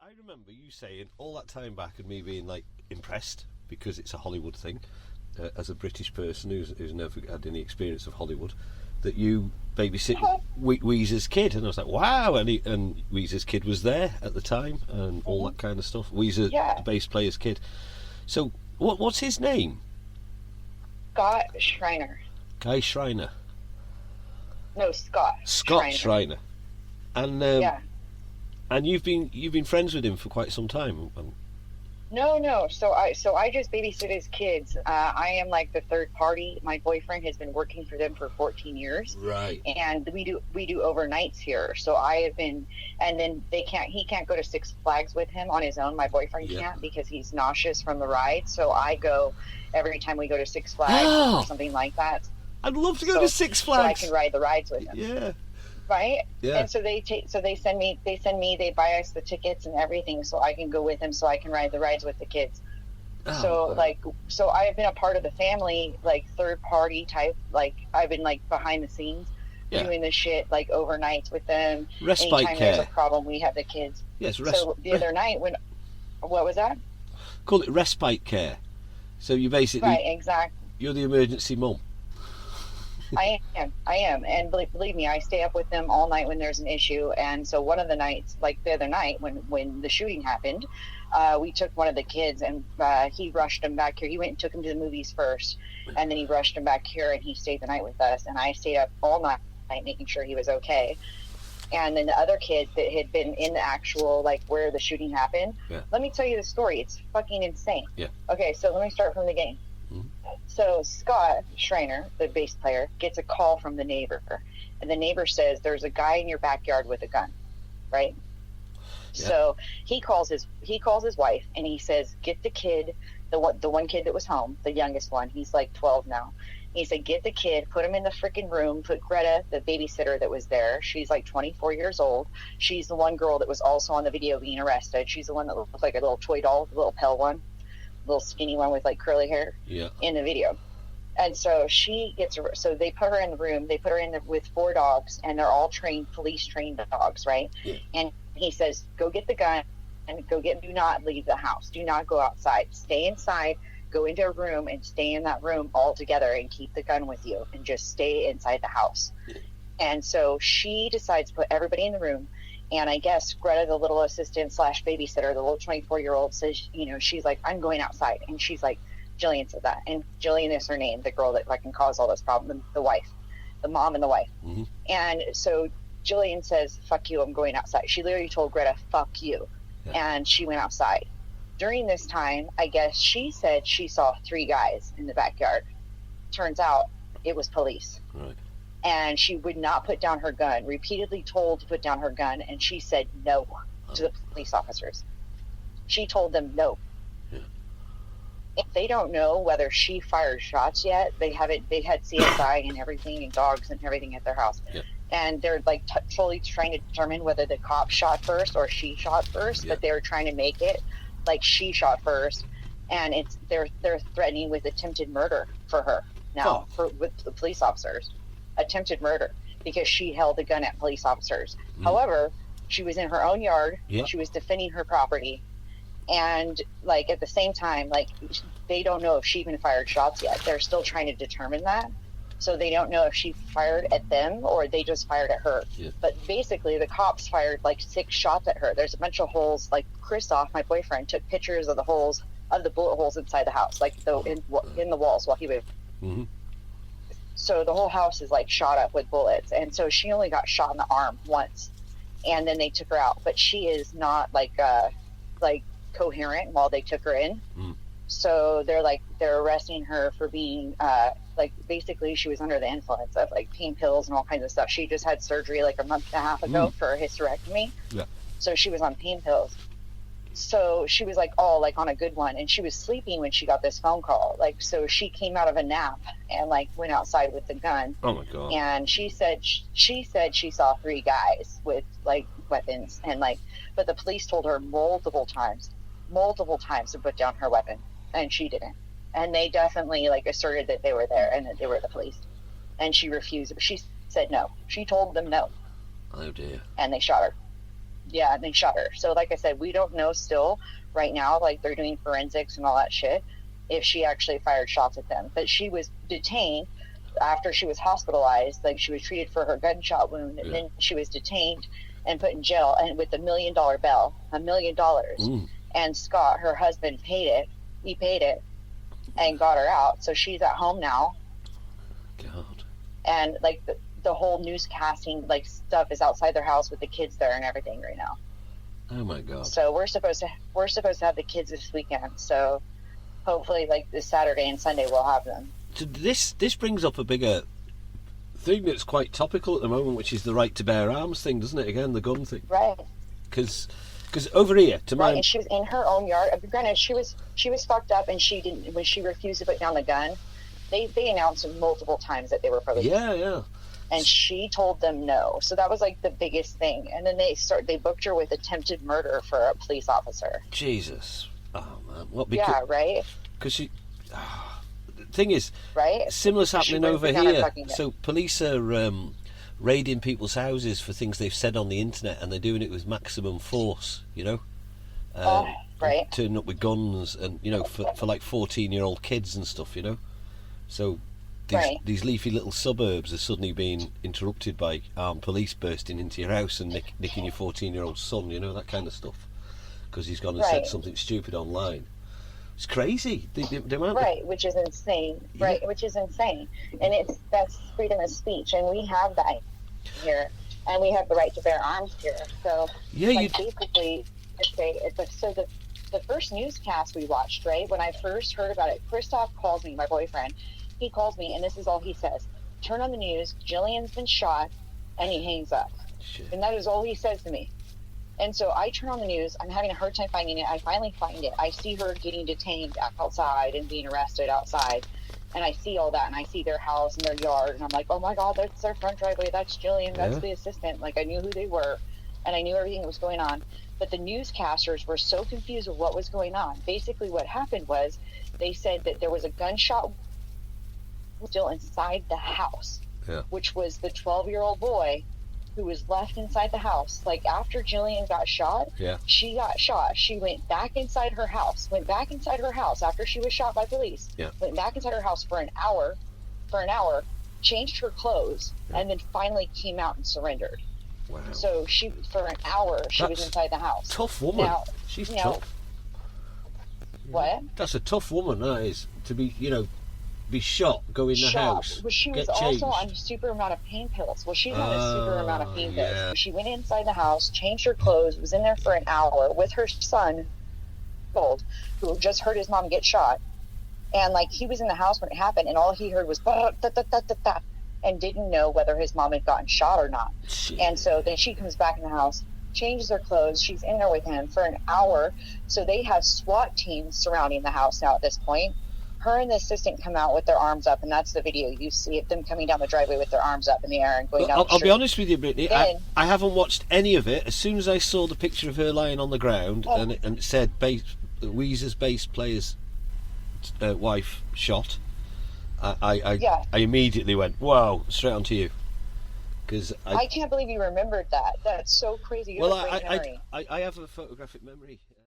I remember you saying all that time back and me being like impressed because it's a Hollywood thing. As a British person who's never had any experience of Hollywood, that you babysit Weezer's kid, and I was like, wow! And Weezer's kid was there at the time, and all that kind of stuff. Weezer, Yeah. the bass player's kid. So, what's his name? Scott Schreiner. Guy Schreiner. No, Scott. Scott Schreiner. And Yeah. and you've been friends with him for quite some time. No. So I just babysit his kids. I am like the third party. My boyfriend has been working for them for 14 years. Right. And we do overnights here. So I have been, and then he can't go to Six Flags with him on his own. My boyfriend can't because he's nauseous from the ride. So I go every time we go to Six Flags or something like that. I'd love to go to Six Flags. So I can ride the rides with him. Yeah. Right? Yeah. And so they buy us the tickets and everything so I can go with them so I can ride the rides with the kids. So I have been a part of the family, like third party type, like I've been like behind the scenes doing this shit like overnights with them. Respite Anytime care. there's a problem, we have the kids. Yes, so the other night what was that? Call it respite care. So you basically Right, exactly. You're the emergency mum. I am, and believe me, I stay up with them all night when there's an issue. And so one of the nights, like the other night when the shooting happened, we took one of the kids and he rushed him back here. He went and took him to the movies first, and then he rushed him back here and he stayed the night with us. And I stayed up all night making sure he was okay. And then the other kid that had been in the actual, like where the shooting happened, let me tell you the story. It's fucking insane. Yeah. Okay, so let me start from the game. So Scott Schreiner, the bass player, gets a call from the neighbor, and the neighbor says there's a guy in your backyard with a gun, right? Yeah. So he calls his wife and he says, get the kid, the one kid that was home, the youngest one. He's like 12 now. He said, get the kid, put him in the freaking room, put Greta, the babysitter that was there. She's like 24 years old. She's the one girl that was also on the video being arrested. She's the one that looked like a little toy doll, the little pale one. Little skinny one with like curly hair in the video. And so so they put her in the room, they put her in there with 4 dogs, and they're all police trained dogs, right? Yeah. And he says, go get the gun and do not leave the house. Do not go outside. Stay inside, go into a room and stay in that room all together and keep the gun with you and just stay inside the house. Yeah. And so she decides to put everybody in the room. And I guess Greta, the little assistant / babysitter, the little 24-year-old says, she's like, I'm going outside. And she's like, Jillian said that. And Jillian is her name, the girl that can cause all this problem, the wife, the mom and the wife. Mm-hmm. And so Jillian says, fuck you, I'm going outside. She literally told Greta, fuck you. Yeah. And she went outside. During this time, I guess she said she saw 3 guys in the backyard. Turns out it was police. Right. And she would not put down her gun, repeatedly told to put down her gun, and she said no to the police officers. She told them no. Yeah. If they don't know whether she fired shots yet, they had CSI and everything and dogs and everything at their house. Yeah. And they're like totally trying to determine whether the cop shot first or she shot first, but they're trying to make it like she shot first. And they're threatening with attempted murder for her now with the police officers. Attempted murder because she held a gun at police officers. However, she was in her own yard. She was defending her property, and like at the same time, like they don't know if she even fired shots yet. They're still trying to determine that, so they don't know if she fired at them or they just fired at her. But basically the cops fired like 6 shots at her. There's a bunch of holes. Like Christoph, my boyfriend, took pictures of the holes, of the bullet holes inside the house, like in the walls while he was So the whole house is like shot up with bullets. And so she only got shot in the arm once. And then they took her out. But she is not like coherent while they took her in. So they're arresting her for being basically she was under the influence of like pain pills and all kinds of stuff. She just had surgery like a month and a half ago for a hysterectomy. Yeah. So she was on pain pills. So she was like all like on a good one, and she was sleeping when she got this phone call. Like, so she came out of a nap and like went outside with the gun. Oh my God. And she said she saw 3 guys with like weapons, and like, but the police told her multiple times to put down her weapon, and she didn't. And they definitely like asserted that they were there and that they were the police, and she refused. She said no. She told them no. Oh dear. And they shot her. Yeah, and they shot her. So like I said, we don't know still right now, like they're doing forensics and all that shit, if she actually fired shots at them. But she was detained after she was hospitalized. Like she was treated for her gunshot wound, and then she was detained and put in jail, and with $1 million bail, $1 million. And Scott, her husband, paid it. He paid it and got her out. So she's at home now. God. And like the whole newscasting like stuff is outside their house with the kids there and everything right now. Oh my God. So we're supposed to have the kids this weekend. So hopefully like this Saturday and Sunday we'll have them. So this brings up a bigger thing that's quite topical at the moment, which is the right to bear arms thing, doesn't it? Again, the gun thing. Right. Because over here, to my... And she was in her own yard. Granted, she was fucked up, and she didn't, when she refused to put down the gun, they announced multiple times that they were police. Yeah. And she told them no. So that was like the biggest thing. And then they booked her with attempted murder for a police officer. Jesus. Oh man. What? Yeah, right? Because she... the thing is, right? Similar's happening over here. So police are raiding people's houses for things they've said on the internet, and they're doing it with maximum force, you know? Right. Turning up with guns and, you know, for like 14-year-old kids and stuff, you know? So these leafy little suburbs are suddenly being interrupted by armed police bursting into your house and nicking your 14-year-old son, you know, that kind of stuff, because he's gone and said something stupid online. It's crazy. The amount which is insane. Yeah. Right, which is insane. And that's freedom of speech, and we have that here, and we have the right to bear arms here. So basically, so the first newscast we watched, right, when I first heard about it, Christoph calls me, my boyfriend. He calls me, and this is all he says: turn on the news, Jillian's been shot, and he hangs up. Shit. And that is all he says to me. And so I turn on the news. I'm having a hard time finding it. I finally find it. I see her getting detained outside and being arrested outside. And I see all that, and I see their house and their yard, and I'm like, oh my God, that's their front driveway. That's Jillian. That's the assistant. Like, I knew who they were, and I knew everything that was going on. But the newscasters were so confused with what was going on. Basically, what happened was they said that there was a gunshot still inside the house, which was the 12-year-old boy who was left inside the house. Like, after Jillian got shot, she got shot. She went back inside her house after she was shot by police. Went back inside her house for an hour, changed her clothes, and then finally came out and surrendered. Wow. So for an hour, she was inside the house. Tough woman. Now, she's tough. What? That's a tough woman, that is. To be, be shot, go in the house. Well, she was also on a super amount of pain pills. Well, she's on a super amount of pain pills. Yeah. She went inside the house, changed her clothes, was in there for an hour with her son, who just heard his mom get shot. And, like, he was in the house when it happened, and all he heard was, and didn't know whether his mom had gotten shot or not. Shit. And so then she comes back in the house, changes her clothes, she's in there with him for an hour. So they have SWAT teams surrounding the house now at this point. Her and the assistant come out with their arms up, and that's the video. You see them coming down the driveway with their arms up in the air and going down the street. I'll be honest with you, Britni. I haven't watched any of it. As soon as I saw the picture of her lying on the ground and it said Weezer's bass player's wife shot, I immediately went, wow, straight on to you. Because I can't believe you remembered that. That's so crazy. You have a great memory. I have a photographic memory.